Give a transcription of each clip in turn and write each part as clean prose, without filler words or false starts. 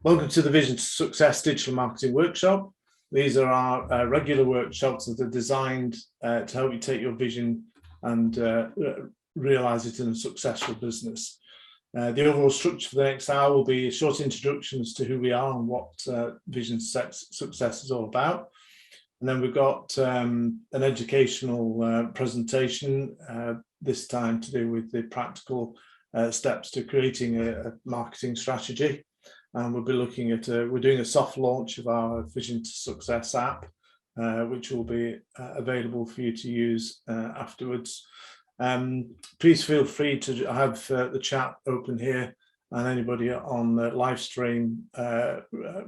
Welcome to the Vision to Success Digital Marketing Workshop. These are our regular workshops that are designed to help you take your vision and realise it in a successful business. The overall structure for the next hour will be short introductions to who we are and what Vision Success is all about. And then we've got an educational presentation, this time to do with the practical steps to creating a marketing strategy. And we'll be looking at, we're doing a soft launch of our Vision to Success app, which will be available for you to use afterwards. Please feel free to have the chat open here, and anybody on the live stream,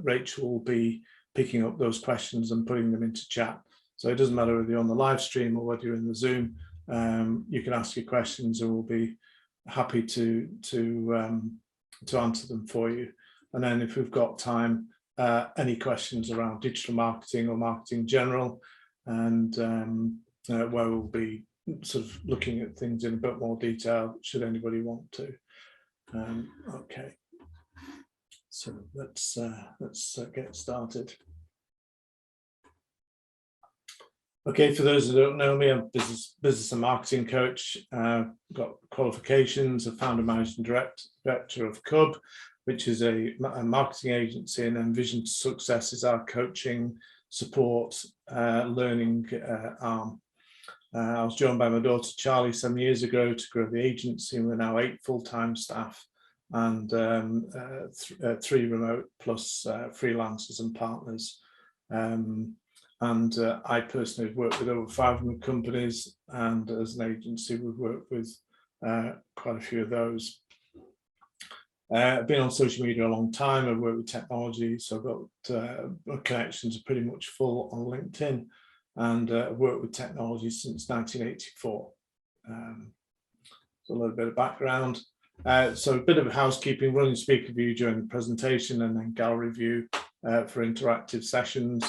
Rachel will be picking up those questions and putting them into chat. So it doesn't matter whether you're on the live stream or whether you're in the Zoom, you can ask your questions and we'll be happy to answer them for you. And then if we've got time, any questions around digital marketing or marketing in general, and where we'll be sort of looking at things in a bit more detail, should anybody want to. Okay, so let's get started. Okay, for those who don't know me, I'm a business and marketing coach. Got qualifications, a founder, managing director of Cub, which is a marketing agency, and then Vision to Success is our coaching, support, learning arm. I was joined by my daughter Charlie 7 years ago to grow the agency, and we're now 8 full-time staff and 3 remote plus freelancers and partners. I personally have worked with over 500 companies, and as an agency we've worked with quite a few of those. I've been on social media a long time. I've worked with technology, so I've got my connections are pretty much full on LinkedIn, and I've worked with technology since 1984. So a little bit of background. So a bit of housekeeping: running speaker view during the presentation, and then gallery view for interactive sessions.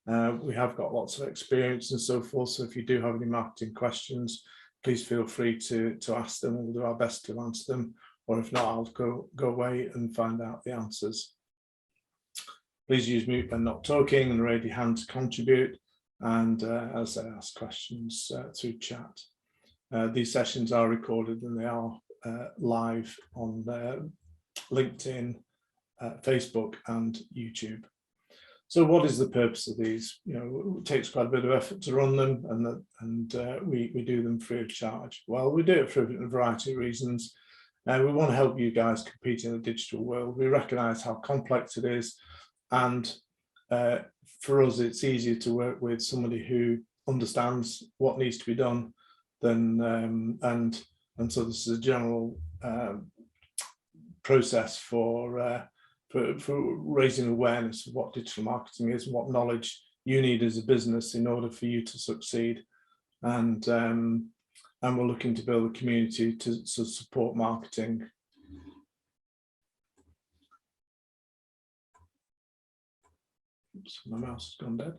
We have got lots of experience and so forth, so if you do have any marketing questions, please feel free to ask them. We'll do our best to answer them, or if not, I'll go away and find out the answers. Please use mute when not talking and raise your hand to contribute, and as I ask questions through chat. These sessions are recorded and they are live on LinkedIn, Facebook and YouTube. So what is the purpose of these? You know, it takes quite a bit of effort to run them, and we do them free of charge. Well, we do it for a variety of reasons. We want to help you guys compete in the digital world. We recognise how complex it is, and for us it's easier to work with somebody who understands what needs to be done than and so this is a general process for raising awareness of what digital marketing is and what knowledge you need as a business in order for you to succeed. And we're looking to build a community to support marketing. Oops, my mouse has gone dead.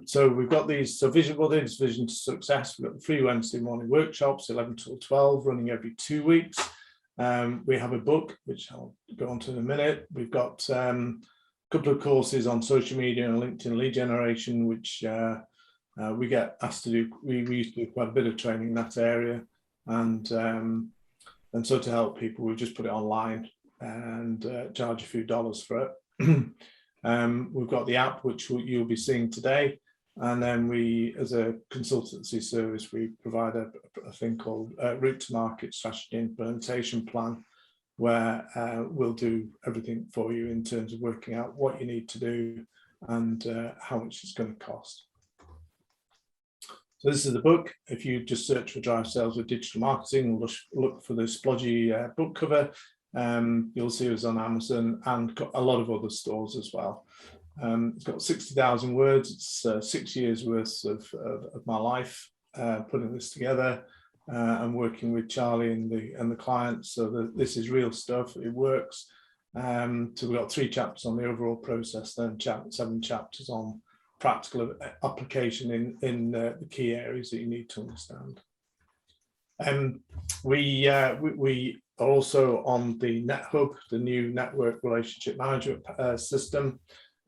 So we've got these, so what is Vision to Success? We've got the free Wednesday morning workshops, 11 till 12, running every 2 weeks. We have a book, which I'll go on to in a minute. We've got a couple of courses on social media and LinkedIn lead generation, which we get asked to do. We used to do quite a bit of training in that area, and so to help people, we've just put it online and charge a few dollars for it. We've got the app, which you'll be seeing today, and then we, as a consultancy service, we provide a thing called Route to Market Strategy Implementation Plan, where we'll do everything for you in terms of working out what you need to do and how much it's going to cost. So this is the book. If you just search for Drive Sales with Digital Marketing, look for the splodgy book cover. You'll see us on Amazon and a lot of other stores as well. It's got 60,000 words. It's 6 years worth of my life putting this together. I'm working with Charlie and the clients, so this is real stuff. It works. So we've got 3 chapters on the overall process, then 7 chapters on practical application in the key areas that you need to understand. We are also on the NetHub, the new network relationship management system,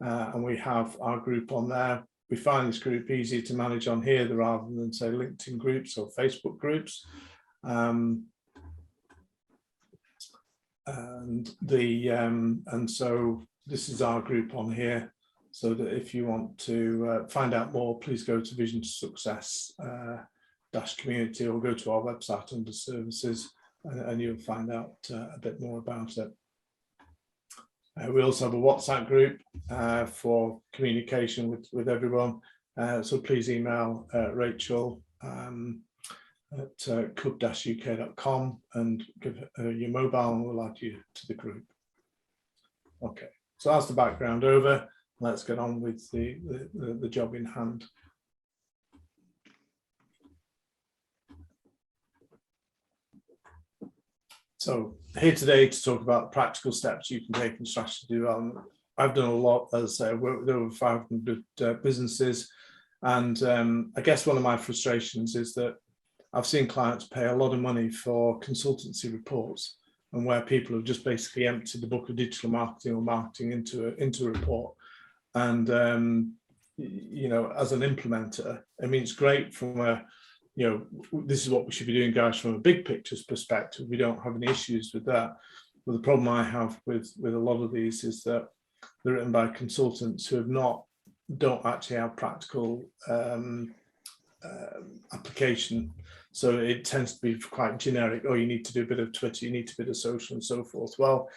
and we have our group on there. We find this group easier to manage on here rather than, say, LinkedIn groups or Facebook groups. And so this is our group on here, so that if you want to find out more, please go to Vision to Success community, or go to our website under services, and you'll find out a bit more about it. We also have a WhatsApp group for communication with everyone, so please email Rachel at cub-uk.com and give her your mobile, and we'll add you to the group. Okay, so that's the background over. Let's get on with the job in hand. So here today to talk about the practical steps you can take in strategy development. I've done a lot, as I say, I've worked with over 500 businesses, and I guess one of my frustrations is that I've seen clients pay a lot of money for consultancy reports, and where people have just basically emptied the book of digital marketing or marketing into a report. And you know, as an implementer, I mean, it's great from a, you know, this is what we should be doing, guys, from a big pictures perspective. We don't have any issues with that. But the problem I have with a lot of these is that they're written by consultants who don't actually have practical application. So it tends to be quite generic. Oh, you need to do a bit of Twitter, you need to do a bit of social and so forth. Well,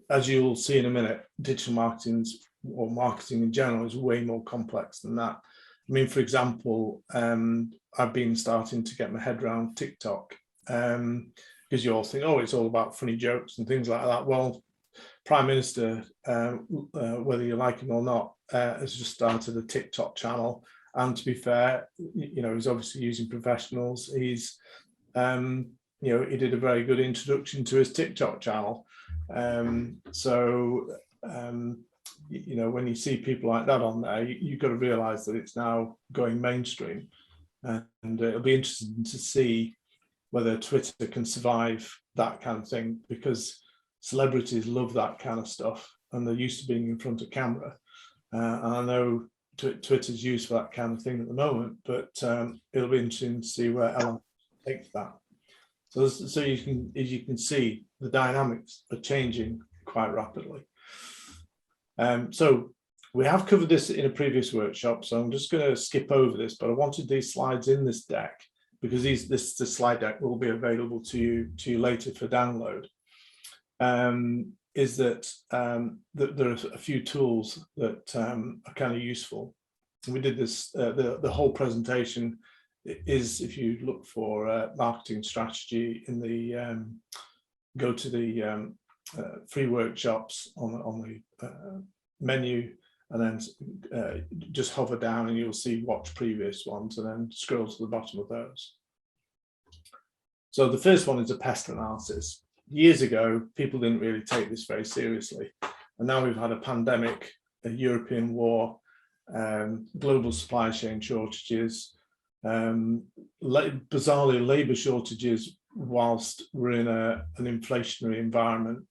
as you'll see in a minute, digital marketing or marketing in general is way more complex than that. I mean, for example, I've been starting to get my head around TikTok, because you all think, oh, it's all about funny jokes and things like that. Well, Prime Minister, whether you like him or not, has just started a TikTok channel. And to be fair, you know, he's obviously using professionals. He's, you know, he did a very good introduction to his TikTok channel. You know, when you see people like that on there, you've got to realize that it's now going mainstream, and it'll be interesting to see whether Twitter can survive that kind of thing, because celebrities love that kind of stuff and they're used to being in front of camera. And I know Twitter's used for that kind of thing at the moment, but it'll be interesting to see where Ellen takes that. So you can, as you can see, the dynamics are changing quite rapidly. So we have covered this in a previous workshop, so I'm just going to skip over this, but I wanted these slides in this deck because this slide deck will be available to you later for download. Is that there are a few tools that are kind of useful. We did this, the whole presentation is, if you look for marketing strategy in the, go to the free workshops on the menu, and then just hover down and you'll see watch previous ones, and then scroll to the bottom of those. So the first one is a pest analysis. Years ago, people didn't really take this very seriously. And now we've had a pandemic, a European war, global supply chain shortages, bizarrely labor shortages whilst we're in an inflationary environment.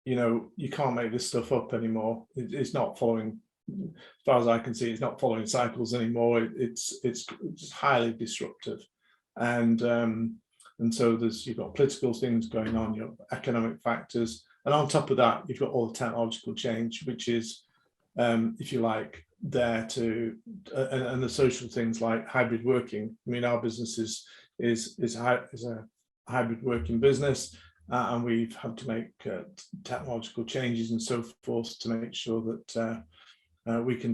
You know, you can't make this stuff up anymore. It's not following, as far as I can see, it's not following cycles anymore. It's highly disruptive. And so you've got political things going on, you've got economic factors, and on top of that, you've got all the technological change, which is, if you like, there to, and the social things like hybrid working. I mean, our business is a hybrid working business, and we've had to make technological changes and so forth to make sure that we can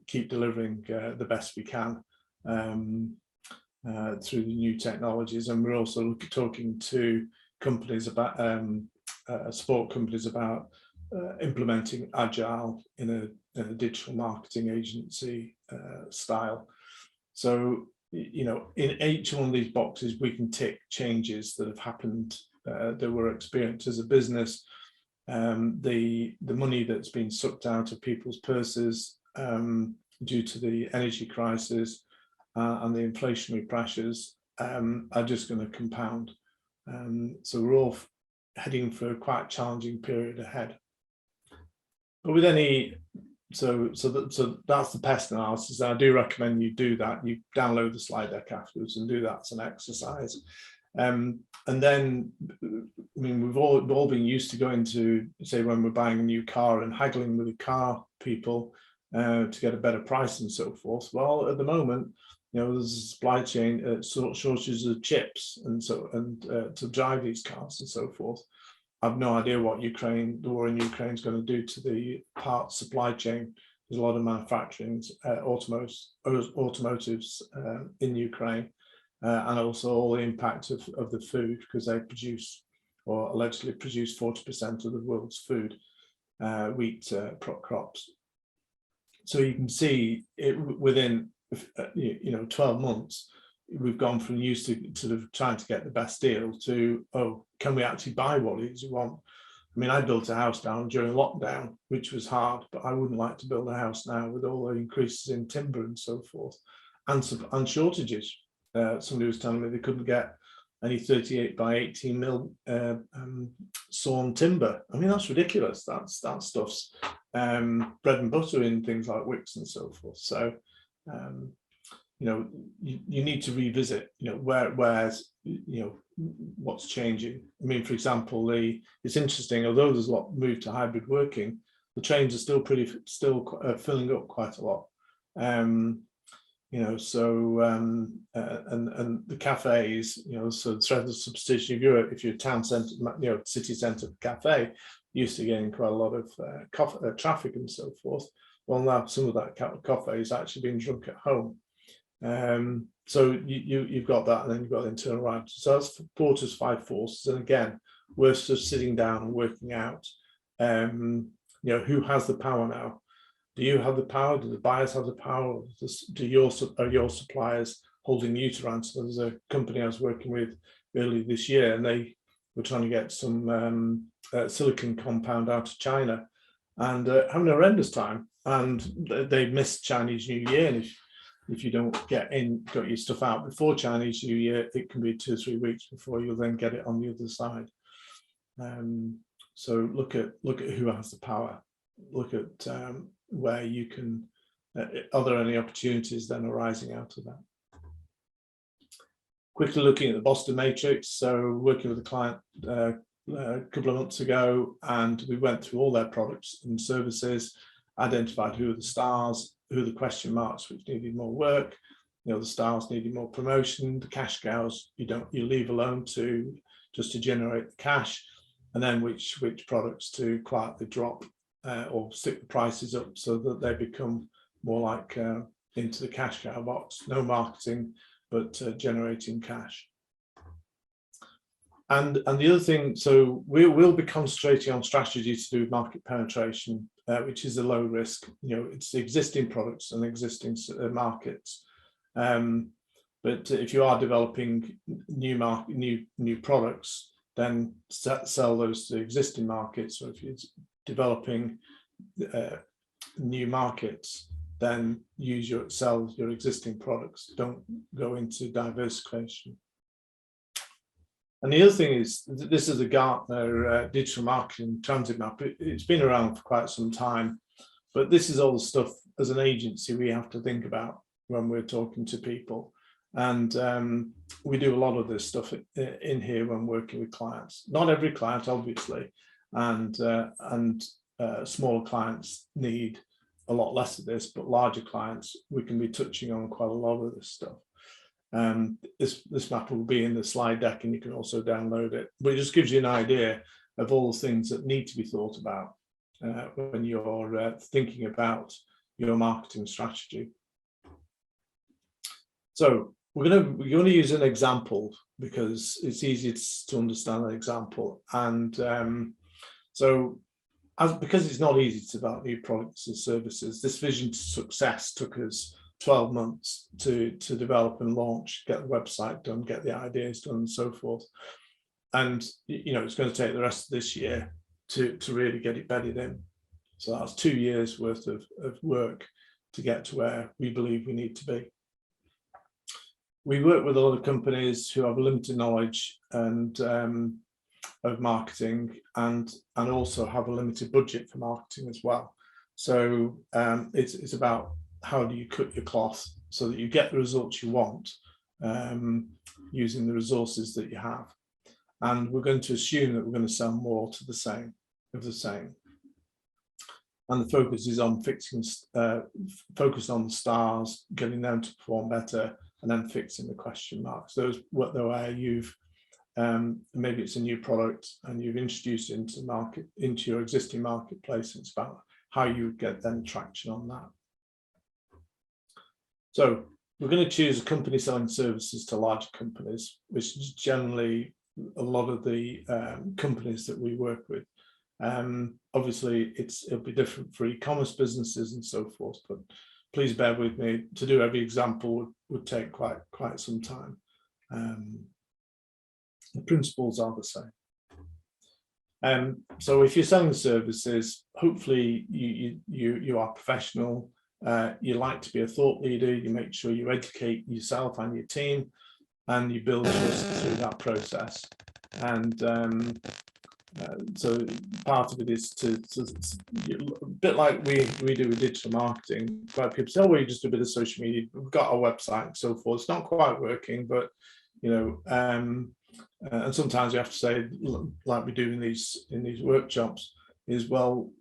keep delivering the best we can through the new technologies. And we're also talking to companies about support companies about implementing agile in a digital marketing agency style. So, you know, in each one of these boxes we can tick changes that have happened, that were experienced as a business, the money that's been sucked out of people's purses due to the energy crisis, and the inflationary pressures are just going to compound. So we're all heading for a quite challenging period ahead. But with any, so that's the pest analysis. I do recommend you do that. You download the slide deck afterwards and do that as an exercise. And then, I mean, we've all been used to going to, say, when we're buying a new car and haggling with the car people to get a better price and so forth. Well, at the moment, you know, there's a supply chain shortages of chips and to drive these cars and so forth. I've no idea what the war in Ukraine is going to do to the parts supply chain. There's a lot of manufacturing, automotives in Ukraine. And also all the impact of the food, because they produce, or allegedly produce, 40% of the world's food, wheat crops. So you can see it within 12 months, we've gone from used to sort of trying to get the best deal to, oh, can we actually buy what it is we want? I mean, I built a house down during lockdown, which was hard, but I wouldn't like to build a house now with all the increases in timber and so forth, and shortages. Somebody was telling me they couldn't get any 38 by 18 mil sawn timber. I mean, that's ridiculous. That stuff's bread and butter in things like wicks and so forth. So, you know, you need to revisit, you know, where's, you know, what's changing. I mean, for example, it's interesting, although there's a lot moved to hybrid working, the trains are still filling up quite a lot. You know, so and the cafes, you know, so the substitution, if you're a town centre, you know, city centre cafe, used to getting quite a lot of traffic and so forth. Well, now some of that coffee is actually being drunk at home. So you've got that, and then you've got the internal right. So that's Porter's 5 forces, and again, we're just sitting down and working out, you know, who has the power now. Do you have the power? Do the buyers have the power? Are your suppliers holding you to ransom? There's a company I was working with earlier this year, and they were trying to get some silicon compound out of China, and having a horrendous time. And they missed Chinese New Year. And if you don't got your stuff out before Chinese New Year, it can be 2 or 3 weeks before you'll then get it on the other side. So look at who has the power. Look at where you can, are there any opportunities then arising out of that? Quickly looking at the Boston Matrix. So working with a client a couple of months ago, and we went through all their products and services, identified who are the stars, who are the question marks which needed more work, you know, the stars needed more promotion, the cash cows you leave alone just to generate the cash, and then which products to quietly drop or stick the prices up so that they become more like into the cash cow box, no marketing, but generating cash. And the other thing, so we'll be concentrating on strategy to do with market penetration, which is a low risk, you know, it's existing products and existing markets. But if you are developing new products, then sell those to existing markets. So if you're developing new markets, then sell your existing products. Don't go into diversification. And the other thing is, this is a Gartner digital marketing transit map. It's been around for quite some time, but this is all the stuff as an agency we have to think about when we're talking to people. And we do a lot of this stuff in here when working with clients. Not every client, obviously, and smaller clients need a lot less of this, but larger clients, we can be touching on quite a lot of this stuff. This map will be in the slide deck, and you can also download it. But it just gives you an idea of all the things that need to be thought about when you're thinking about your marketing strategy. So we're going to use an example because it's easy to understand an example. And because it's not easy to develop new products and services, this vision to success took us 12 months to develop and launch, get the website done, get the ideas done, and so forth. And you know, it's going to take the rest of this year to really get it bedded in. So that's 2 years worth of work to get to where we believe we need to be. we work with a lot of companies who have limited knowledge and of marketing, and also have a limited budget for marketing as well. So it's about how do you cut your cloth so that you get the results you want using the resources that you have. And we're going to assume that we're going to sell more to the same of the same. And the focus is on fixing, focus on the stars, getting them to perform better, and then fixing the question marks. Those what the way you've maybe it's a new product and you've introduced it into the market, into your existing marketplace. It's about how you get then traction on that. So we're going to choose a company selling services to larger companies, which is generally a lot of the companies that we work with. Obviously, it'll be different for e-commerce businesses and so forth, but please bear with me. To do every example would take quite some time. The principles are the same. So if you're selling services, hopefully you are professional. You like to be a thought leader. You make sure you educate yourself and your team, and you build trust through that process. And so part of it is to a bit like we do with digital marketing. Quite people say, "Oh, well, you just do a bit of social media. We've got our website and so forth." It's not quite working, but you know, and sometimes you have to say, like we do in these workshops, is well,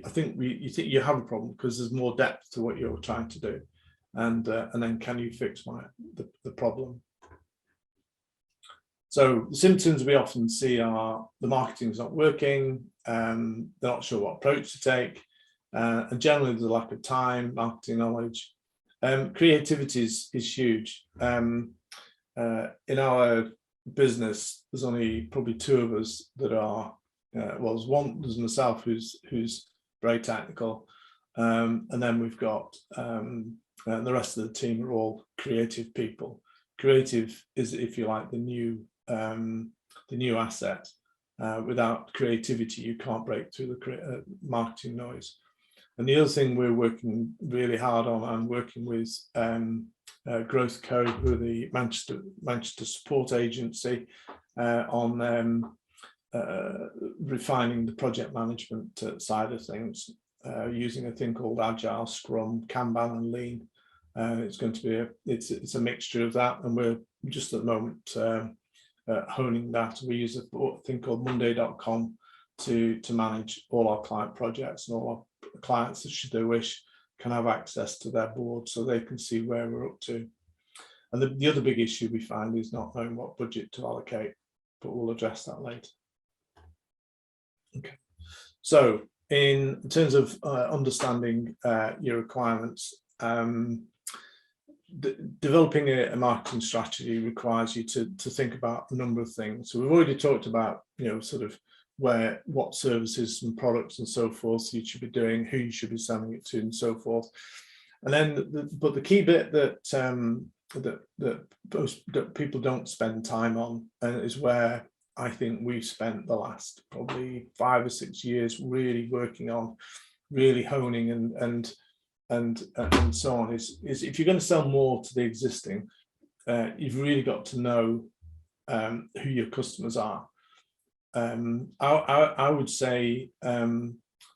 I think you think you have a problem because there's more depth to what you're trying to do, and then can you fix the problem? So the symptoms we often see are the marketing's not working, they're not sure what approach to take, and generally the lack of time, marketing knowledge. Creativity is huge. In our business, there's only probably two of us that are, well, there's myself who's very technical, and then we've got the rest of the team are all creative people. Creative is, if you like, the new asset. Without creativity, you can't break through the marketing noise. And the other thing we're working really hard on, I'm working with Growth Co, who are the Manchester support agency, on refining the project management side of things, using a thing called Agile, Scrum, Kanban, and Lean. It's going to be it's a mixture of that, and we're just at the moment honing that. We use a thing called Monday.com to manage all our client projects, and all our clients, should they wish, can have access to their board so they can see where we're up to. And the other big issue we find is not knowing what budget to allocate, but we'll address that later. Okay, so in terms of understanding your requirements, developing a marketing strategy requires you to think about a number of things. So we've already talked about, you know, sort of what services and products and so forth you should be doing, who you should be selling it to, and so forth. And then, but the key bit that that people don't spend time on, and is where I think we've spent the last probably 5 or 6 years really working on, really honing and so on, is if you're going to sell more to the existing, you've really got to know who your customers are. I would say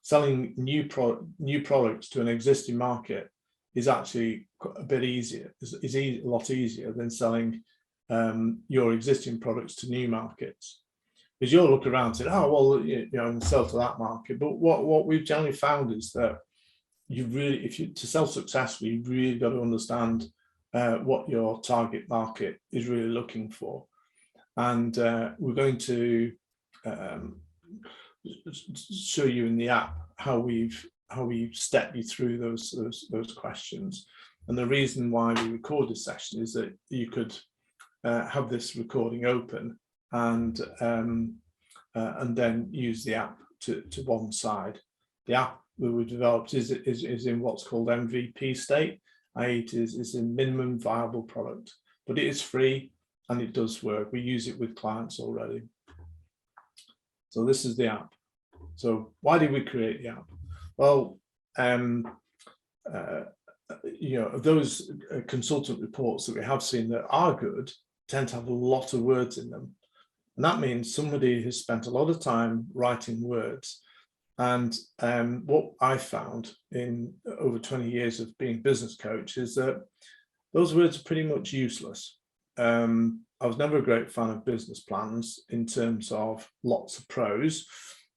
selling new products to an existing market is actually a bit easier, is a lot easier than selling your existing products to new markets, because you'll look around and say, oh, well, you know, and sell to that market. But what we've generally found is that you really, to sell successfully, you've really got to understand what your target market is really looking for. And we're going to show you in the app how we've stepped you through those questions. And the reason why we record this session is that you could have this recording open and then use the app to one side. The app that we developed is in what's called MVP state, i.e. it is a minimum viable product, but it is free and it does work. We use it with clients already. So this is the app. So why did we create the app? Well, those consultant reports that we have seen that are good tend to have a lot of words in them. And that means somebody has spent a lot of time writing words. And what I found in over 20 years of being a business coach is that those words are pretty much useless. I was never a great fan of business plans in terms of lots of prose.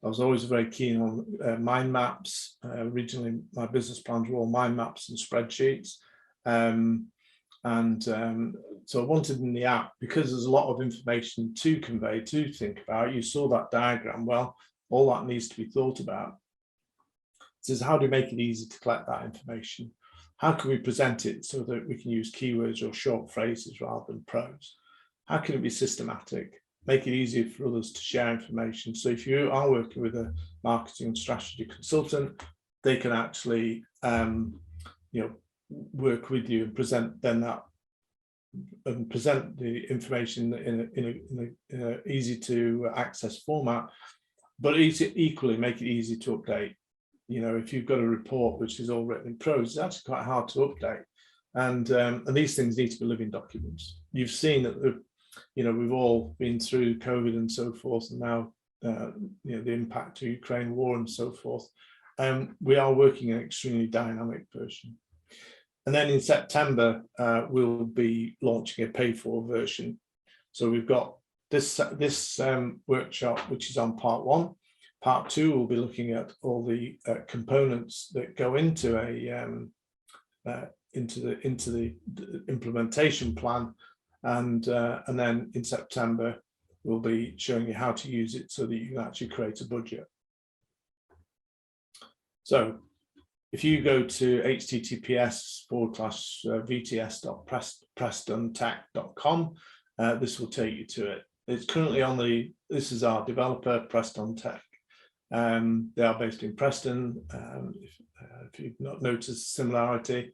I was always very keen on mind maps. Originally, my business plans were all mind maps and spreadsheets. So I wanted in the app, because there's a lot of information to convey, to think about. You saw that diagram. Well, all that needs to be thought about. It says, how do we make it easy to collect that information? How can we present it so that we can use keywords or short phrases rather than prose? How can it be systematic? Make it easier for others to share information. So if you are working with a marketing strategy consultant, they can actually work with you and present the information in a easy to access format, but equally make it easy to update. If you've got a report which is all written in prose, it's actually quite hard to update. And these things need to be living documents. You've seen that we've all been through COVID and so forth, and now the impact of Ukraine war and so forth. We are working an extremely dynamic version. And then in September, we'll be launching a paid-for version. So we've got this workshop, which is on part 1. Part 2, we'll be looking at all the components that go into the implementation plan, and then in September we'll be showing you how to use it so that you can actually create a budget. So if you go to https://vts.prestontech.com, this will take you to it. It's currently this is our developer, Preston Tech. They are based in Preston. If you've not noticed similarity,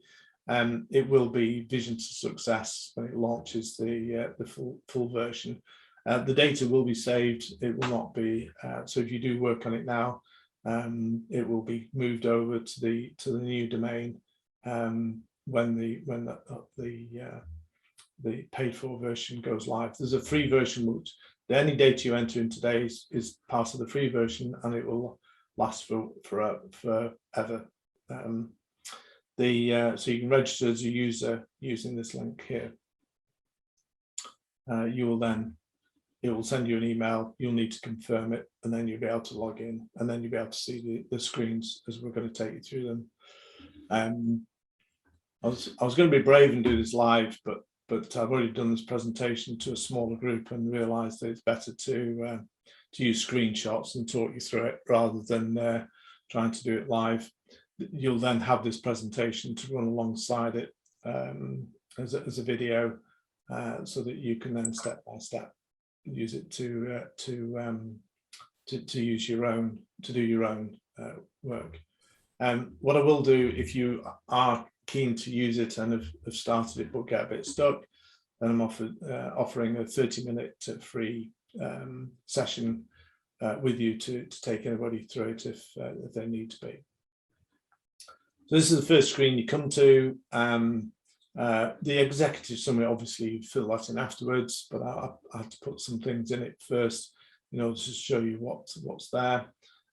it will be Vision to Success when it launches the full version. The data will be saved. It will not be so. If you do work on it now, it will be moved over to the new domain when the paid-for version goes live. There's a free version which any data you enter in today is part of the free version, and it will last forever. So you can register as a user using this link here. It will send you an email. You'll need to confirm it, and then you'll be able to log in, and then you'll be able to see the screens as we're going to take you through them. I was going to be brave and do this live, but I've already done this presentation to a smaller group and realised that it's better to use screenshots and talk you through it rather than trying to do it live. You'll then have this presentation to run alongside it as a video, so that you can then step by step use it to use your own work. What I will do, if you are keen to use it and have started it but get a bit stuck, then I'm offering a 30-minute free session with you to take anybody through it if they need to be. So this is the first screen you come to. The executive summary, obviously you fill that in afterwards, but I had to put some things in it first in order to show you what's there.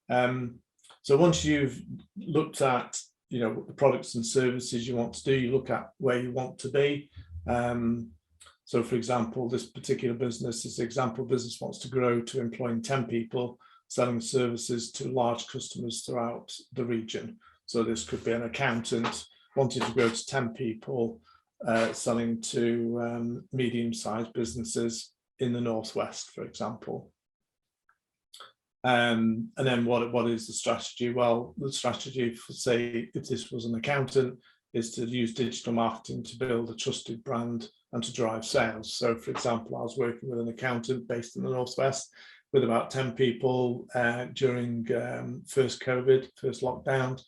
So once you've looked at the products and services you want to do, you look at where you want to be. So for example, this particular business, this example business wants to grow to employing 10 people, selling services to large customers throughout the region. So this could be an accountant wanting to grow to 10 people, selling to medium-sized businesses in the Northwest, for example. And then what is the strategy? Well, the strategy for, say, if this was an accountant, is to use digital marketing to build a trusted brand and to drive sales. So for example, I was working with an accountant based in the Northwest with about 10 people during first COVID, first lockdown.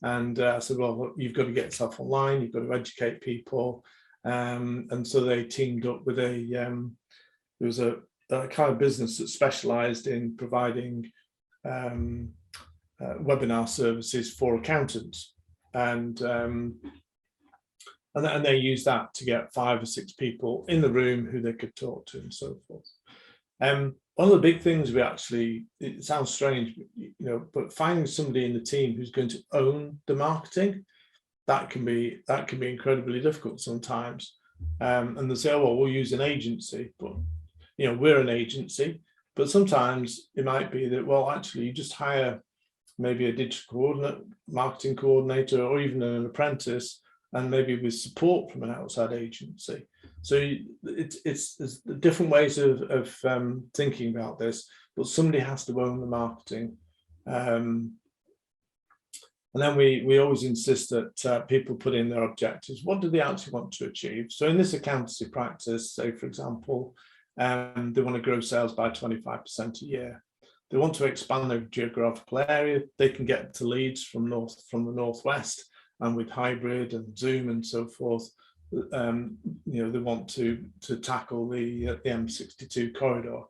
And I said, well, you've got to get yourself online, you've got to educate people. And so they teamed up with there was a kind of business that specialized in providing webinar services for accountants. And and they use that to get 5 or 6 people in the room who they could talk to and so forth. One of the big things we actually, it sounds strange, but finding somebody in the team who's going to own the marketing, that can be incredibly difficult sometimes. And they say, oh, well, we'll use an agency, but we're an agency. But sometimes it might be that, well, actually, you just hire maybe a digital marketing coordinator, or even an apprentice, and maybe with support from an outside agency. So it's different ways of thinking about this, but somebody has to own the marketing. And then we always insist that people put in their objectives. What do they actually want to achieve? So in this accountancy practice, say, for example, they want to grow sales by 25% a year. They want to expand their geographical area. They can get to leads from the northwest, and with hybrid and Zoom and so forth, they want to tackle the M62 corridor,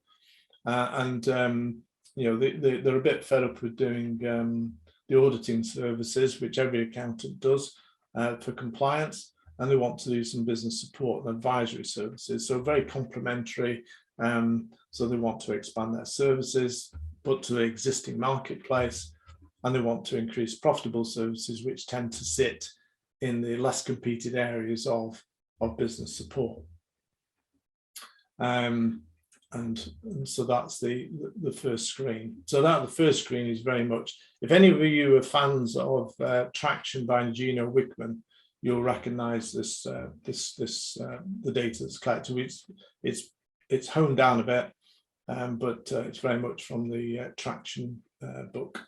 and they're a bit fed up with doing the auditing services, which every accountant does for compliance, and they want to do some business support and advisory services. So very complementary. So they want to expand their services, but to the existing marketplace, and they want to increase profitable services, which tend to sit in the less competed areas of business support. And so that's the first screen. So the first screen is very much, if any of you are fans of Traction by Gino Wickman, you'll recognize this the data that's collected. It's honed down a bit, but it's very much from the Traction book.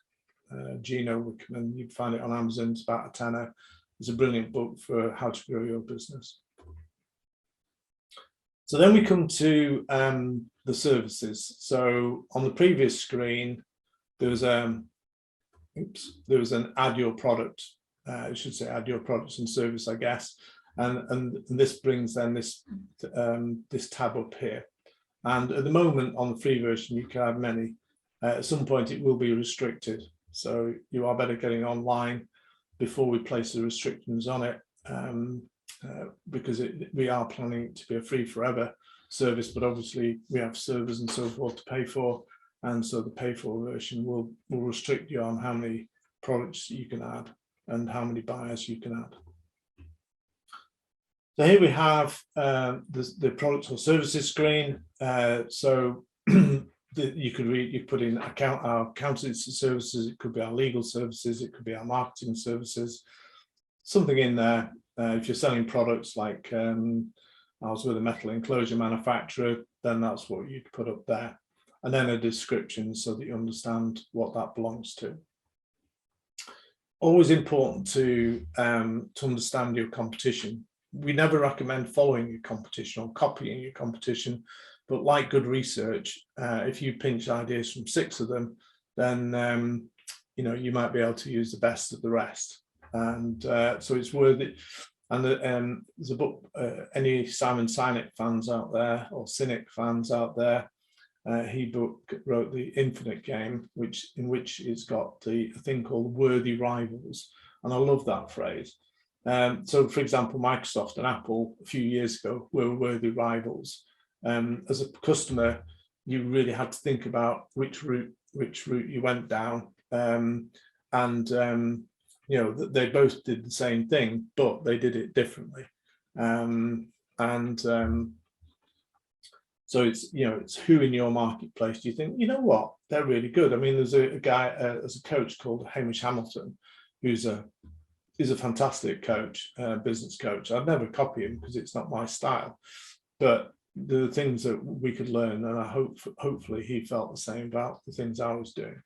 Gino Wickman, you'd find it on Amazon. It's about a tenner. It's a brilliant book for how to grow your business. So then we come to the services. So on the previous screen, there was an add your product. I should say add your products and service, I guess. And this brings then this tab up here. And at the moment on the free version, you can add many. At some point, it will be restricted. So you are better getting online before we place the restrictions on it, because we are planning it to be a free forever service, but obviously we have servers and so forth to pay for, and so the pay for version will restrict you on how many products you can add and how many buyers you can add. So here we have the products or services screen. You could put in our accountancy services, it could be our legal services, it could be our marketing services, something in there. If you're selling products like I was with a metal enclosure manufacturer, then that's what you'd put up there. And then a description so that you understand what that belongs to. Always important to understand your competition. We never recommend following your competition or copying your competition. But like good research, if you pinch ideas from 6 of them, then you might be able to use the best of the rest. And so it's worth it. And there's a book. Any Simon Sinek fans out there, or Sinek fans out there, he wrote The Infinite Game, in which it's got a thing called worthy rivals, and I love that phrase. So, for example, Microsoft and Apple a few years ago were worthy rivals. As a customer, you really had to think about which route you went down, they both did the same thing, but they did it differently, so it's who in your marketplace do you think, what, they're really good. I mean, there's a guy as a coach called Hamish Hamilton, who's a fantastic coach, business coach. I'd never copy him because it's not my style, but the things that we could learn, and I hopefully he felt the same about the things I was doing.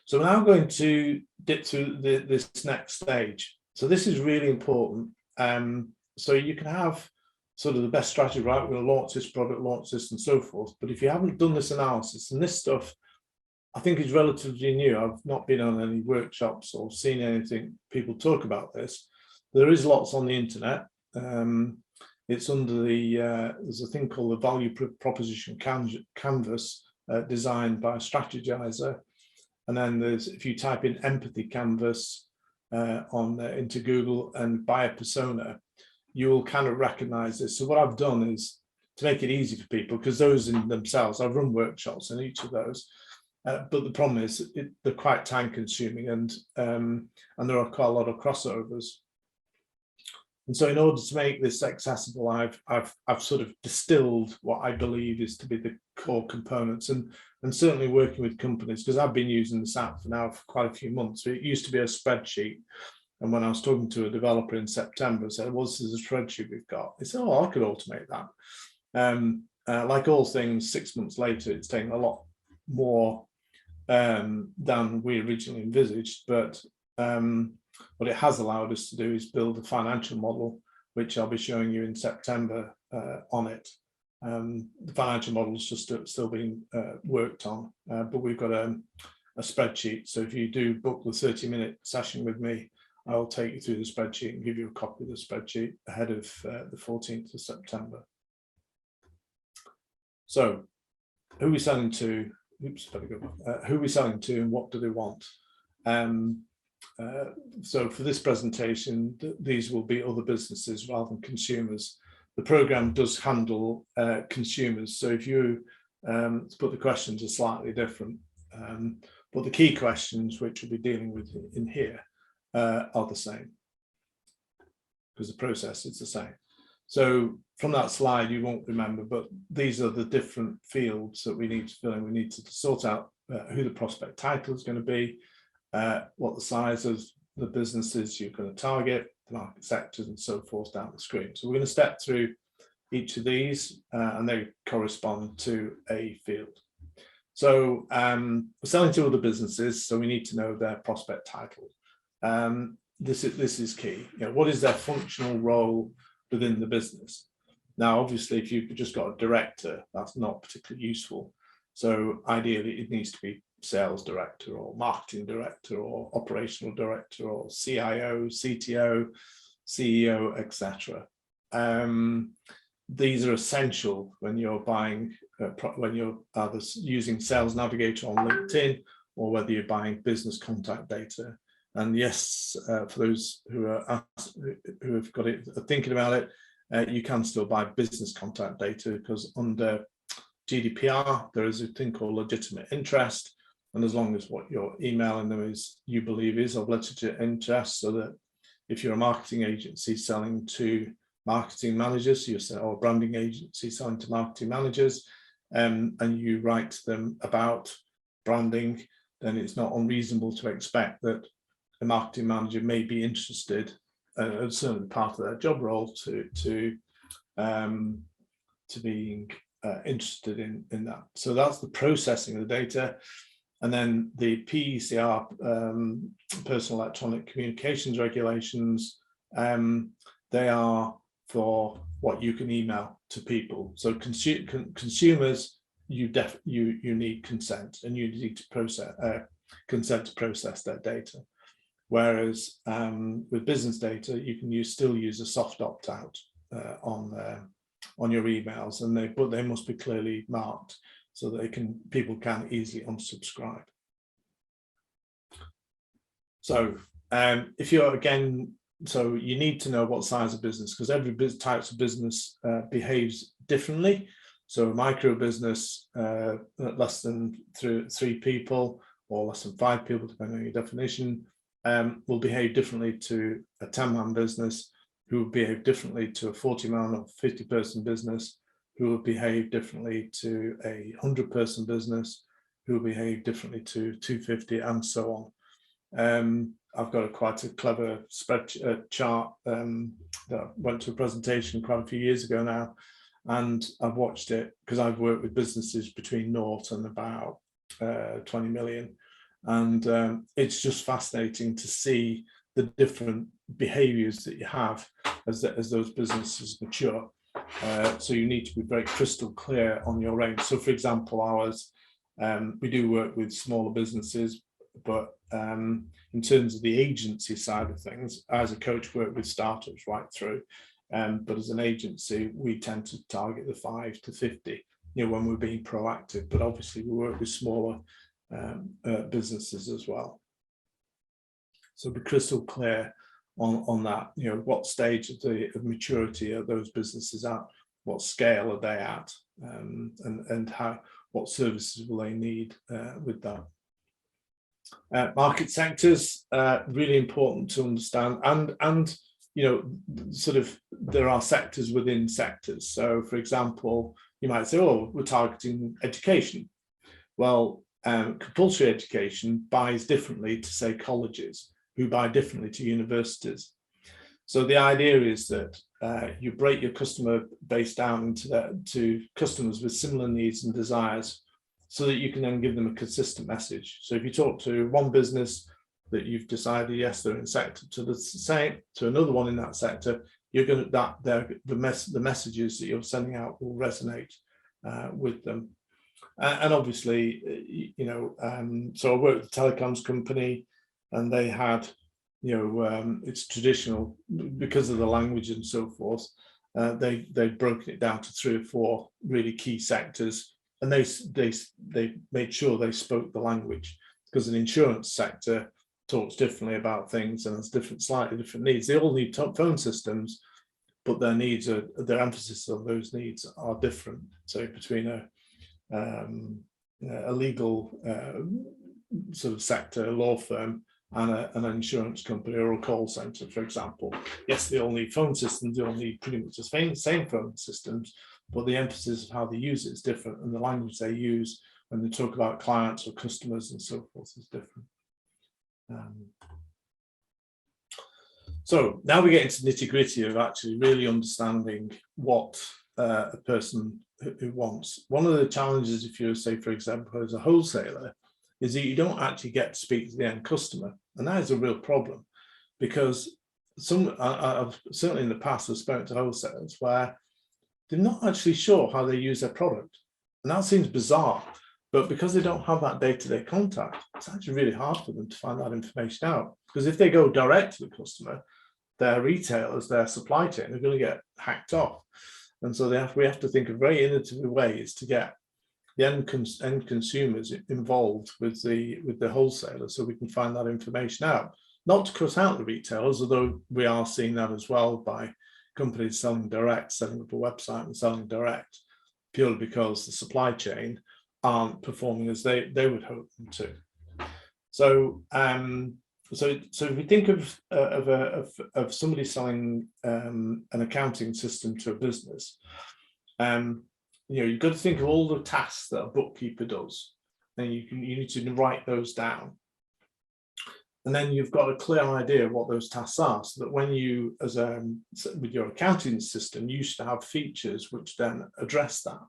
So now I'm going to dip to this next stage. So this is really important. So you can have sort of the best strategy, right? We're going to launch this product, launch this, and so forth. But if you haven't done this analysis, and this stuff, I think is relatively new. I've not been on any workshops or seen anything people talk about this. There is lots on the internet. It's under there's a thing called the value proposition canvas designed by a strategizer. And then if you type in empathy canvas, into Google and buy a persona, you will kind of recognize this. So what I've done is to make it easy for people, because those in themselves, I've run workshops in each of those, but the problem is they're quite time consuming, and there are quite a lot of crossovers. And so in order to make this accessible, I've sort of distilled what I believe is to be the core components, and certainly working with companies, because I've been using this app for quite a few months. It used to be a spreadsheet. And when I was talking to a developer in September, I said, well, this is a spreadsheet we've got. He said, oh, I could automate that. Like all things, 6 months later, it's taken a lot more than we originally envisaged. But what it has allowed us to do is build a financial model, which I'll be showing you in September on it. The financial model is just still being worked on, but we've got a spreadsheet. So if you do book the 30-minute session with me, I'll take you through the spreadsheet and give you a copy of the spreadsheet ahead of the 14th of September. So who are we selling to? Oops, better go. Who are we selling to and what do they want? So for this presentation, these will be other businesses rather than consumers. The program does handle consumers. So if you, but the questions are slightly different. But the key questions which we'll be dealing with in here are the same, because the process is the same. So from that slide, you won't remember, but these are the different fields that we need to fill in. We need to sort out who the prospect title is going to be, what the size of the businesses you're going to target, the market sectors, and so forth down the screen. So we're going to step through each of these, and they correspond to a field. So we're selling to other businesses, so we need to know their prospect title. This is key. You know, what is their functional role within the business? Now, obviously, if you've just got a director, that's not particularly useful. So ideally, it needs to be sales director or marketing director or operational director or CIO, CTO, CEO, etc. These are essential when you're buying, when you're either using Sales Navigator on LinkedIn or whether you're buying business contact data. And yes, for those who have got it, thinking about it, you can still buy business contact data, because under GDPR, there is a thing called legitimate interest. And as long as what you're emailing them is, you believe is of legitimate interest, so that if you're a marketing agency selling to marketing managers, or a branding agency selling to marketing managers, and you write to them about branding, then it's not unreasonable to expect that a marketing manager may be interested, certainly part of their job role, to being interested in that. So that's the processing of the data. And then the PECR, Personal Electronic Communications Regulations, they are for what you can email to people. So consumers, you need consent, and you need to process consent to process their data. Whereas with business data, you can still use a soft opt-out on your emails, and they must be clearly marked so that people can easily unsubscribe. So if you're so you need to know what size of business, because every types of business behaves differently. So a micro business, less than 3 people or less than 5 people, depending on your definition, will behave differently to a 10-man business, who will behave differently to a 40-man or 50-person business, who will behave differently to a 100-person business, who will behave differently to 250, and so on. I've got quite a clever spreadsheet chart that went to a presentation quite a few years ago now, and I've watched it because I've worked with businesses between 0 and about 20 million. And it's just fascinating to see the different behaviors that you have as those businesses mature. So you need to be very crystal clear on your range. So for example, ours, we do work with smaller businesses, but in terms of the agency side of things, as a coach, work with startups right through. But as an agency, we tend to target the 5 to 50, when we're being proactive. But obviously, we work with smaller businesses as well. So be crystal clear on that, you know, what stage of maturity are those businesses at, what scale are they at, and what services will they need with that. Market sectors, really important to understand, and you know, sort of there are sectors within sectors. So for example, you might say, oh, we're targeting education. Well, compulsory education buys differently to, say, colleges, who buy differently to universities. So the idea is that you break your customer base down to customers with similar needs and desires, so that you can then give them a consistent message. So if you talk to one business that you've decided, yes, they're in sector, to the same, to another one in that sector, you're going to the messages that you're sending out will resonate with them. And obviously, you know, so I worked with a telecoms company, and they had, you know, it's traditional because of the language and so forth. They've broken it down to 3 or 4 really key sectors, and they made sure they spoke the language, because an insurance sector talks differently about things and has slightly different needs. They all need phone systems, but their emphasis on those needs are different. So between a legal sort of sector, a law firm, and an insurance company or a call center, for example, yes, they all need phone systems, they all need pretty much the same phone systems, but the emphasis of how they use it is different, and the language they use when they talk about clients or customers and so forth is different. So now we get into nitty-gritty of actually really understanding what a person who wants. One of the challenges, if you're, say, for example, as a wholesaler, is that you don't actually get to speak to the end customer, and that is a real problem, because I've certainly in the past I've spoken to wholesalers where they're not actually sure how they use their product, and that seems bizarre, but because they don't have that day-to-day contact, it's actually really hard for them to find that information out, because if they go direct to the customer, their retailers, their supply chain are going to get hacked off, and so we have to think of very innovative ways to get the end consumers involved with the wholesalers, so we can find that information out. Not to cut out the retailers, although we are seeing that as well by companies selling direct, setting up a website and selling direct, purely because the supply chain aren't performing as they would hope them to. So if we think of somebody selling an accounting system to a business, you know, you've got to think of all the tasks that a bookkeeper does, and you need to write those down. And then you've got a clear idea of what those tasks are, so that when you, with your accounting system, you used to have features which then address that.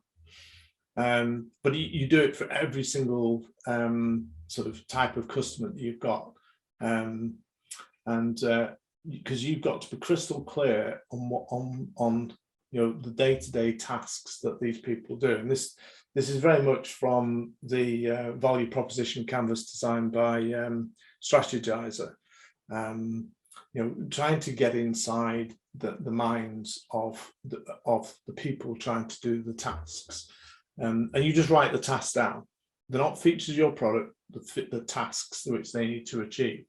But you do it for every single sort of type of customer that you've got. Because you've got to be crystal clear on you know, the day-to-day tasks that these people do. And this is very much from the value proposition canvas designed by Strategizer. You know, trying to get inside the minds of the people trying to do the tasks. And you just write the tasks down. They're not features of your product, the tasks which they need to achieve.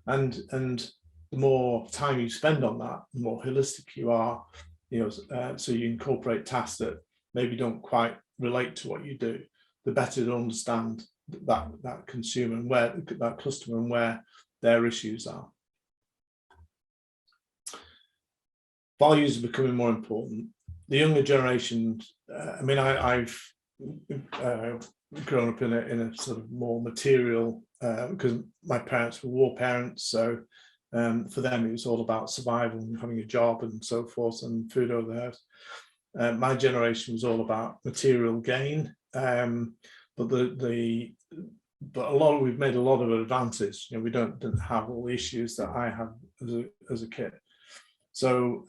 And the more time you spend on that, the more holistic you are, you know, so you incorporate tasks that maybe don't quite relate to what you do, the better to understand that consumer and where that customer and where their issues are. Values are becoming more important. The younger generation, I mean, I've grown up in a sort of more material, because my parents were war parents, so for them it was all about survival and having a job and so forth and food over the house. My generation was all about material gain, but we've made a lot of advances. You know, we didn't have all the issues that I had as a kid. So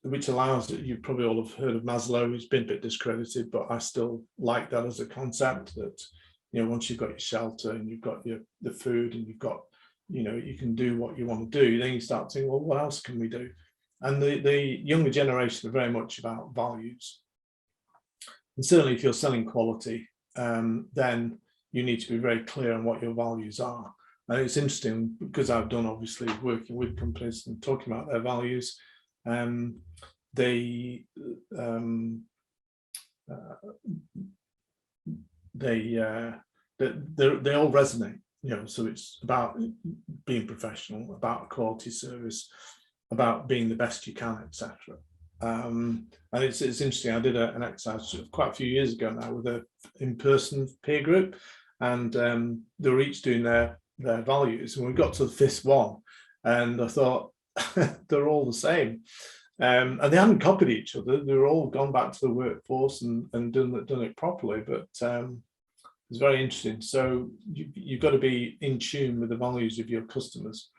which allows it, you probably all have heard of Maslow, who's been a bit discredited, but I still like that as a concept, that, you know, once you've got your shelter and you've got the food and you've got, you know, you can do what you want to do, then you start thinking, well, what else can we do? And the younger generation are very much about values. And certainly if you're selling quality, then you need to be very clear on what your values are. And it's interesting because I've done obviously working with companies and talking about their values. They all resonate, you know. So it's about being professional, about a quality service, about being the best you can, etc. And it's interesting. I did an exercise quite a few years ago now with a in-person peer group, and they were each doing their values, and we got to the fifth one, and I thought they're all the same. And they hadn't copied each other. They were all gone back to the workforce and done it properly. But it's very interesting. So you've got to be in tune with the values of your customers.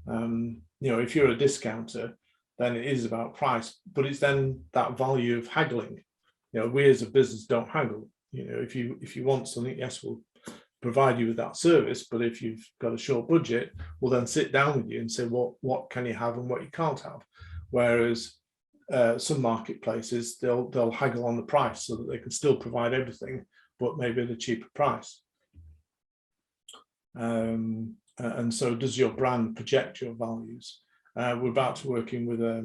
You know, if you're a discounter, then it is about price, but it's then that value of haggling. You know, we as a business don't haggle. You know, if you want something, yes, we'll provide you with that service. But if you've got a short budget, we'll then sit down with you and say, what can you have and what you can't have. Whereas some marketplaces, they'll haggle on the price so that they can still provide everything, but maybe at a cheaper price. And so does your brand project your values? We're about to working with a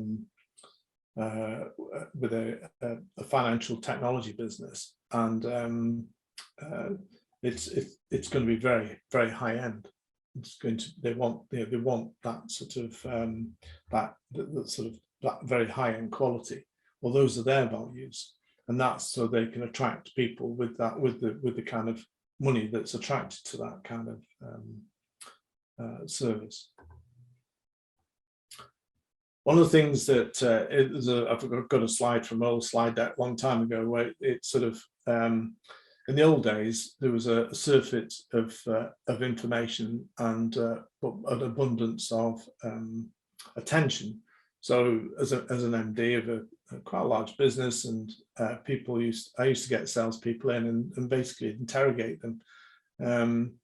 financial technology business, and it's going to be very, very high end. It's going to, they want that sort of that very high end quality. Well, those are their values, and that's so they can attract people with that, with the kind of money that's attracted to that kind of service. One of the things that I've got a slide from an old slide deck a long time ago where it sort of in the old days there was a surfeit of information and an abundance of attention. So as an MD of a quite a large business, and I used to get salespeople in and basically interrogate them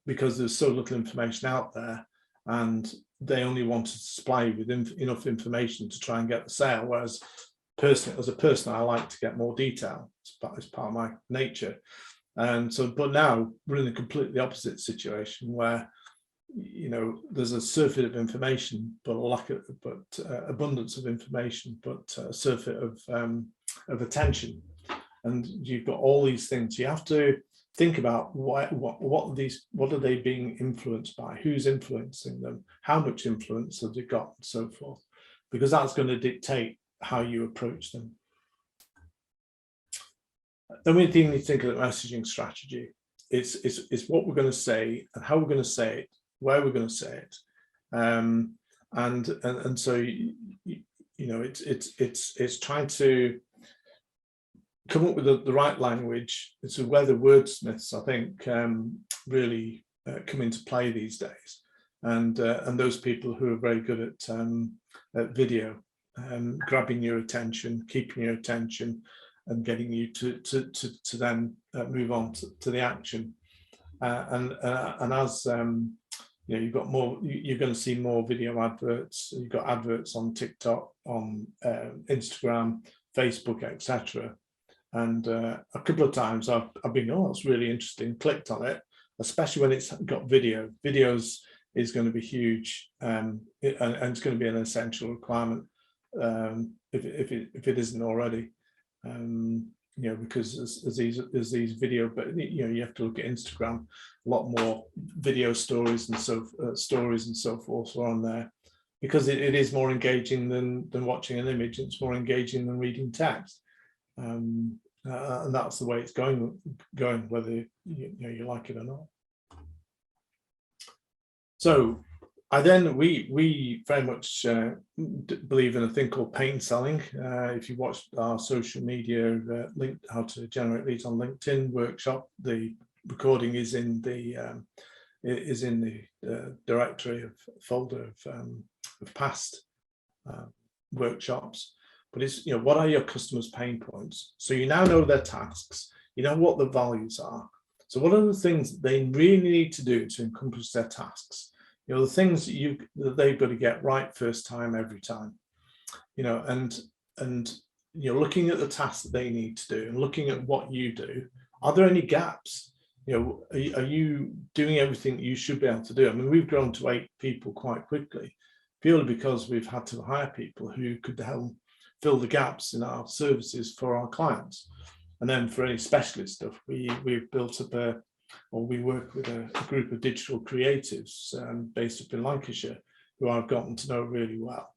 because there's so little information out there, and they only wanted to supply with enough information to try and get the sale. Whereas personally, as a person, I like to get more detail. It's part of my nature. And so, but now we're in a completely opposite situation where, you know, there's a surfeit of information, but abundance of information, but a surfeit of attention. And you've got all these things. You have to think about what are they being influenced by, who's influencing them, how much influence have they got, and so forth, because that's going to dictate how you approach them. Then we need to think of the messaging strategy. It's what we're going to say and how we're going to say it, where we're going to say it, and so you know it's trying to come up with the right language. It's where the wordsmiths, I think, really come into play these days, and those people who are very good at video, grabbing your attention, keeping your attention, and getting you to then move on to the action. And as you know, you've got more, you're going to see more video adverts. You've got adverts on TikTok, on Instagram, Facebook, etc. And a couple of times I've been, oh, that's really interesting, clicked on it, especially when it's got video. Videos is going to be huge, and it's going to be an essential requirement if it isn't already. You know, because as these video, but you know, you have to look at Instagram, a lot more video stories and so forth are on there, because it is more engaging than watching an image. It's more engaging than reading text, and that's the way it's going, whether you like it or not. So we very much believe in a thing called paint selling. If you watch our social media link, how to generate leads on LinkedIn workshop, the recording is in the directory of folder of past workshops. But it's, you know, what are your customers' pain points? So you now know their tasks, you know what the values are. So what are the things they really need to do to accomplish their tasks? You know, the things that they've got to get right first time, every time. You know, and you know, looking at the tasks that they need to do and looking at what you do, are there any gaps? are you doing everything you should be able to do? I mean, we've grown to 8 people quite quickly, purely because we've had to hire people who could help fill the gaps in our services for our clients. And then for any specialist stuff, we've built up we work with a group of digital creatives based up in Lancashire, who I've gotten to know really well.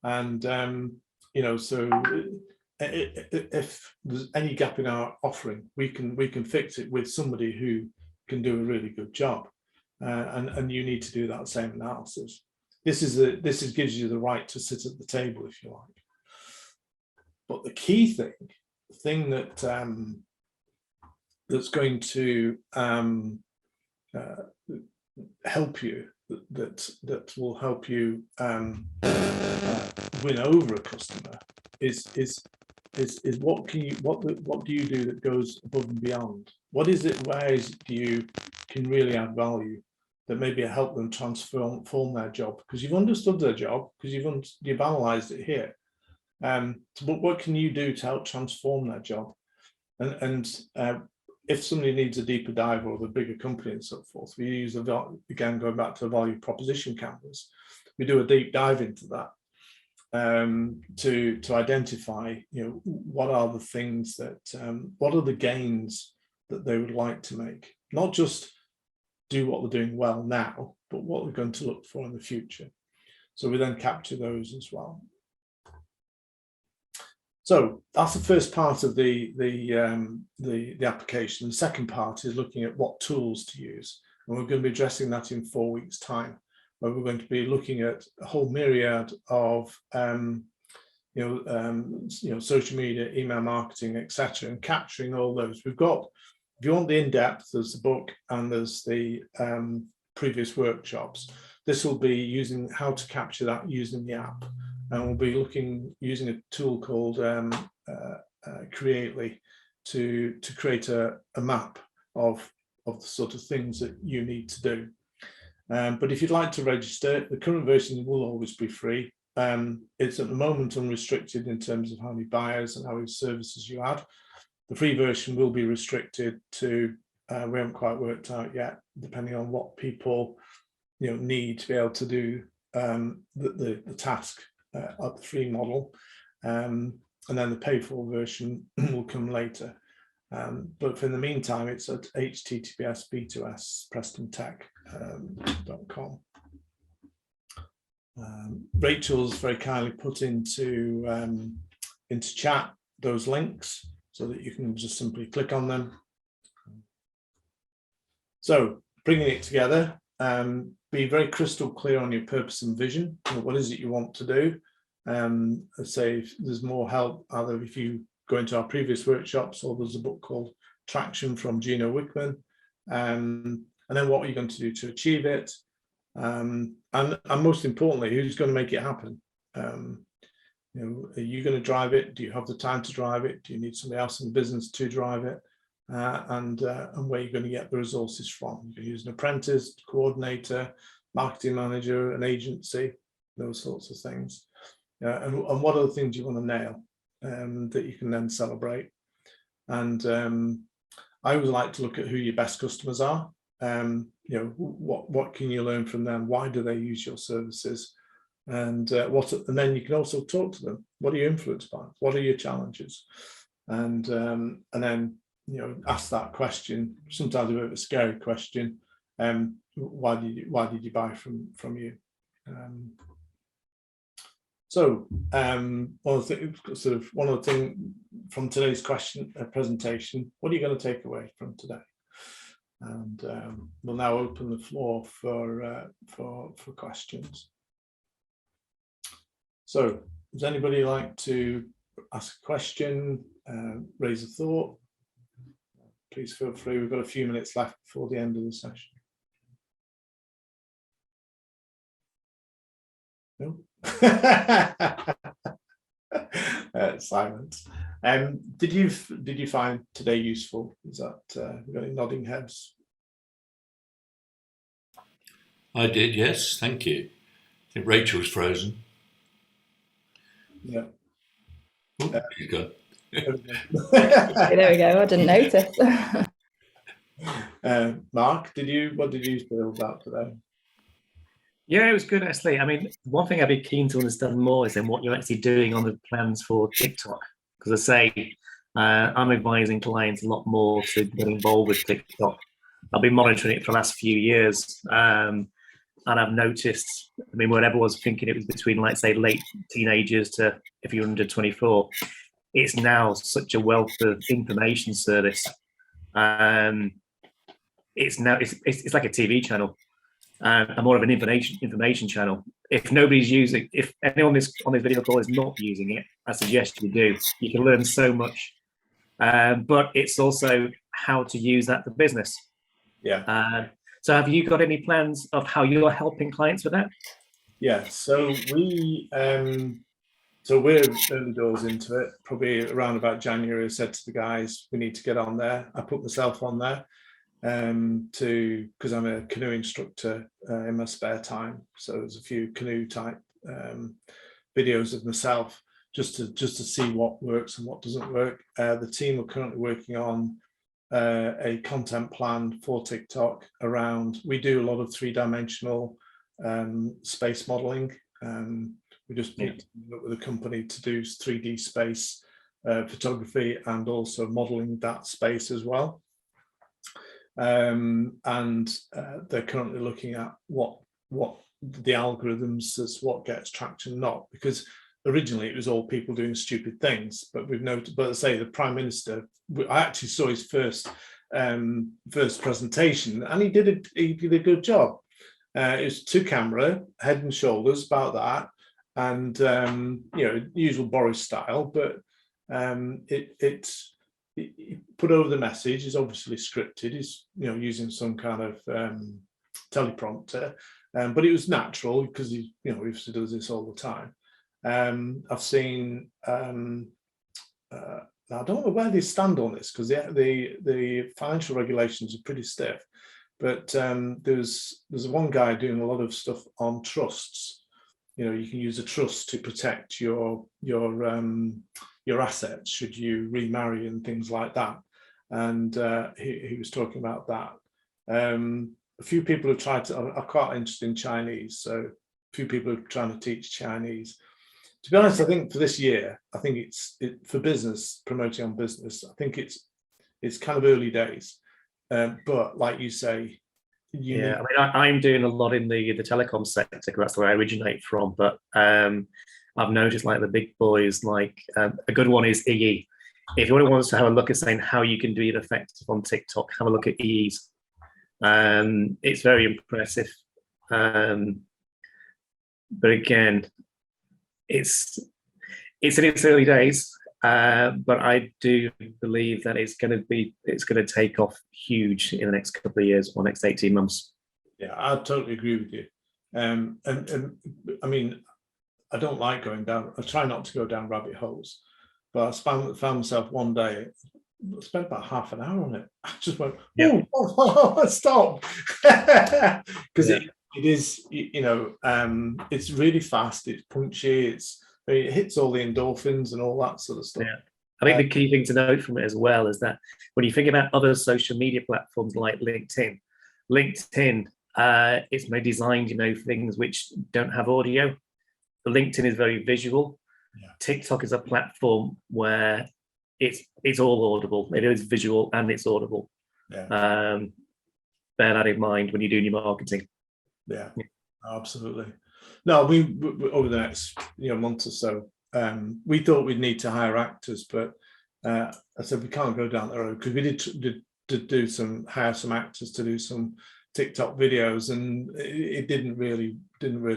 And, so if there's any gap in our offering, we can fix it with somebody who can do a really good job. And you need to do that same analysis. This gives you the right to sit at the table, if you like. But the key thing that that's going to help you, that will help you win over a customer is what do you do that goes above and beyond? What is it? Where do you can really add value that maybe help them transform their job, because you've understood their job, because you've analysed it here. But what can you do to help transform their job? And if somebody needs a deeper dive, or the bigger company and so forth, we use again, going back to the value proposition canvas, we do a deep dive into that to identify, what are the things that what are the gains that they would like to make, not just do what they're doing well now, but what we're going to look for in the future. So we then capture those as well. So that's the first part of the application. The second part is looking at what tools to use, and we're going to be addressing that in 4 weeks' time, where we're going to be looking at a whole myriad of social media, email marketing, etc., and capturing all those. We've got, if you want the in-depth, there's the book and there's the previous workshops. This will be using how to capture that using the app. And we'll be using a tool called Creately to create a map of the sort of things that you need to do. But if you'd like to register, the current version will always be free. It's at the moment unrestricted in terms of how many buyers and how many services you add. The free version will be restricted to, we haven't quite worked out yet, depending on what people need to be able to do the task at the free model, and then the paid for version will come later. But in the meantime, it's at https://prestontech.com. Rachel's very kindly put into chat those links so that you can just simply click on them. So bringing it together, be very crystal clear on your purpose and vision. What is it you want to do? I'd say if there's more help, either if you go into our previous workshops, or there's a book called Traction from Gino Wickman. And then what are you going to do to achieve it? And most importantly, who's going to make it happen? Are you going to drive it? Do you have the time to drive it? Do you need somebody else in the business to drive it? And where you're going to get the resources from. You can use an apprentice, coordinator, marketing manager, an agency, those sorts of things. And what are the things you want to nail that you can then celebrate? And I always like to look at who your best customers are. What can you learn from them? Why do they use your services? And then you can also talk to them. What are you influenced by? What are your challenges? And then ask that question. Sometimes a bit of a scary question. Why did you buy from you? So one of the things from today's presentation, what are you going to take away from today? And we'll now open the floor for questions. So does anybody like to ask a question, raise a thought? Please feel free. We've got a few minutes left before the end of the session. No? Silence. Did you find today useful? Is that you got any nodding heads? I did, yes. Thank you. I think Rachel's frozen. Yeah. Oh, there you go. There we go. I didn't notice. Mark, what did you feel about today? Yeah, it was good actually. I mean, one thing I'd be keen to understand more is then what you're actually doing on the plans for TikTok. Because I say, I'm advising clients a lot more to get involved with TikTok. I've been monitoring it for the last few years, and I've noticed. I mean, when everyone was thinking it was between, like, say, late teenagers to if you're under 24, it's now such a wealth of information service. It's now it's like a TV channel. And more of an information channel. If nobody's using, if anyone on this video call is not using it, I suggest you do. You can learn so much, but it's also how to use that for business. Yeah. So have you got any plans of how you're helping clients with that? Yeah. So we're early doors into it. Probably around about January, I said to the guys, we need to get on there. I put myself on there. Because I'm a canoe instructor in my spare time, so there's a few canoe type videos of myself just to see what works and what doesn't work. The team are currently working on a content plan for TikTok around. We do a lot of three-dimensional space modeling. We just need to look with a company to do 3D space photography and also modeling that space as well. And they're currently looking at what the algorithms as what gets traction, not because originally it was all people doing stupid things, but we've noted. But I say the Prime Minister, I actually saw his first presentation, and he did a good job. It was to camera, head and shoulders, about that, and usual Boris style, but it's. He put over the message. Is obviously scripted. He's using some kind of teleprompter, but it was natural because he obviously does this all the time. I've seen. Now I don't know where they stand on this because the financial regulations are pretty stiff. But there's one guy doing a lot of stuff on trusts. You can use a trust to protect your assets should you remarry and things like that. And he was talking about that. A few people have tried to. I'm quite interested in Chinese, so a few people are trying to teach Chinese. To be honest, I think for this year, I think it's for business, promoting on business. I think it's kind of early days, but like you say, I mean, I'm doing a lot in the telecom sector because that's where I originate from. But I've noticed like the big boys, like a good one is EE. If anyone wants to have a look at saying how you can do it effective on TikTok, have a look at EE's. It's very impressive. But again, it's in its early days. But I do believe that it's going to take off huge in the next couple of years or next 18 months. Yeah, I totally agree with you. And I mean, I don't like going down. I try not to go down rabbit holes, but I found myself one day. I spent about half an hour on it. I just went, stop, because it is, it's really fast. It's punchy. It hits all the endorphins and all that sort of stuff. Yeah. I think the key thing to note from it as well is that when you think about other social media platforms like LinkedIn, it's designed, things which don't have audio. The LinkedIn is very visual. Yeah. TikTok is a platform where it's all audible. It is visual and it's audible. Yeah. Bear that in mind when you're doing your marketing. Yeah. Absolutely. No, we over the next month or so, we thought we'd need to hire actors, but I said we can't go down the road because we did hire some actors to do some TikTok videos, and it didn't really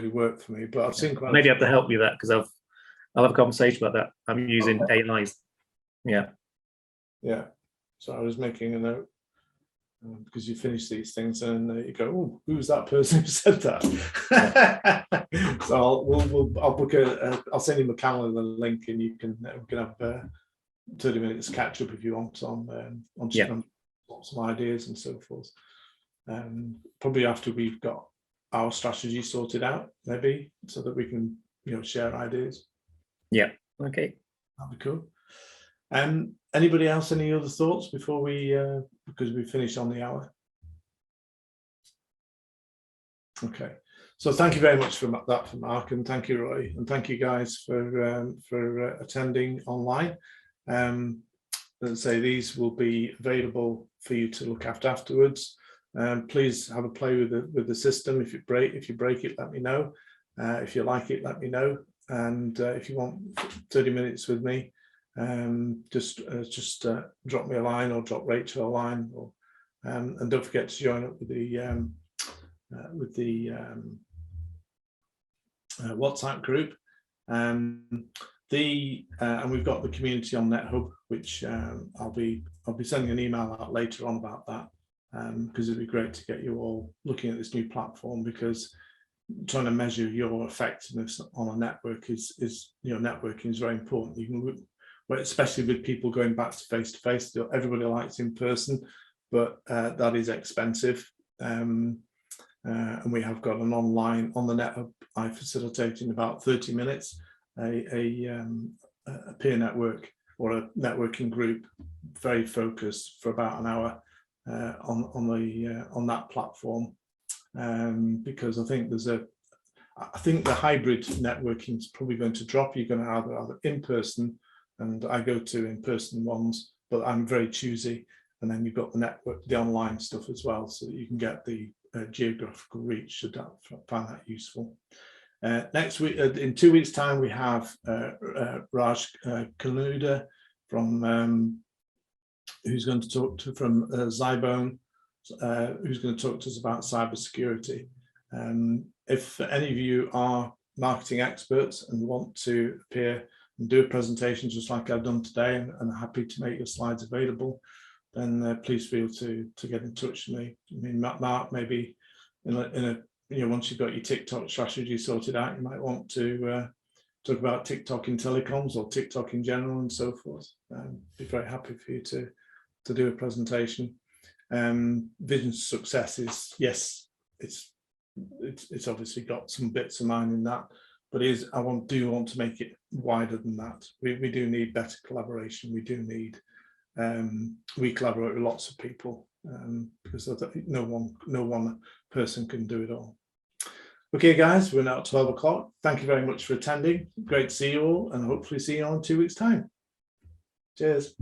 work for me. But I've seen quite. Maybe I have to help you with that because I'll have a conversation about that. I'm using AIs. Yeah. Yeah. So I was making a note. Because you finish these things and you go, oh, who's that person who said that? So I'll book I'll send you a calendar link, and we can have 30 minutes catch up if you want on some ideas and so forth. Probably after we've got our strategy sorted out, maybe, so that we can share ideas. Yeah. Okay. That'd be cool. Anybody else? Any other thoughts before we because we finished on the hour? Okay. So thank you very much for that, for Mark, and thank you, Roy, and thank you guys for attending online. As I say, these will be available for you to look afterwards. Please have a play with the system. If you break it, let me know. If you like it, let me know. And if you want 30 minutes with me, just drop me a line or drop Rachel a line, or and don't forget to join up with the WhatsApp group. And we've got the community on NetHub, which I'll be sending an email out later on about that, because it'd be great to get you all looking at this new platform, because trying to measure your effectiveness on a network is networking is very important. You can, especially with people going back to face-to-face. Everybody likes in person, but that is expensive. And we have got an online on the NetHub. I facilitate in about 30 minutes a peer network or a networking group, very focused, for about an hour on that platform, because I think the hybrid networking is probably going to drop. You're going to have either in person, and I go to in-person ones, but I'm very choosy. And then you've got the online stuff as well, so that you can get the geographical reach, should that find that useful. Next week, in 2 weeks' time, we have Raj Kaluda from who's going to talk from Zybone, who's going to talk to us about cybersecurity. If any of you are marketing experts and want to appear and do a presentation just like I've done today, and are happy to make your slides available, then please feel to get in touch with me. I mean, Mark, maybe in a once you've got your TikTok strategy sorted out, you might want to talk about TikTok in telecoms or TikTok in general and so forth. Be very happy for you to do a presentation. Vision success is, yes, it's obviously got some bits of mine in that, but I do want to make it wider than that. We do need better collaboration. We do need we collaborate with lots of people, because no one person can do it all. Okay, guys, we're now at 12 o'clock. Thank you very much for attending. Great to see you all, and hopefully see you all in 2 weeks' time. Cheers.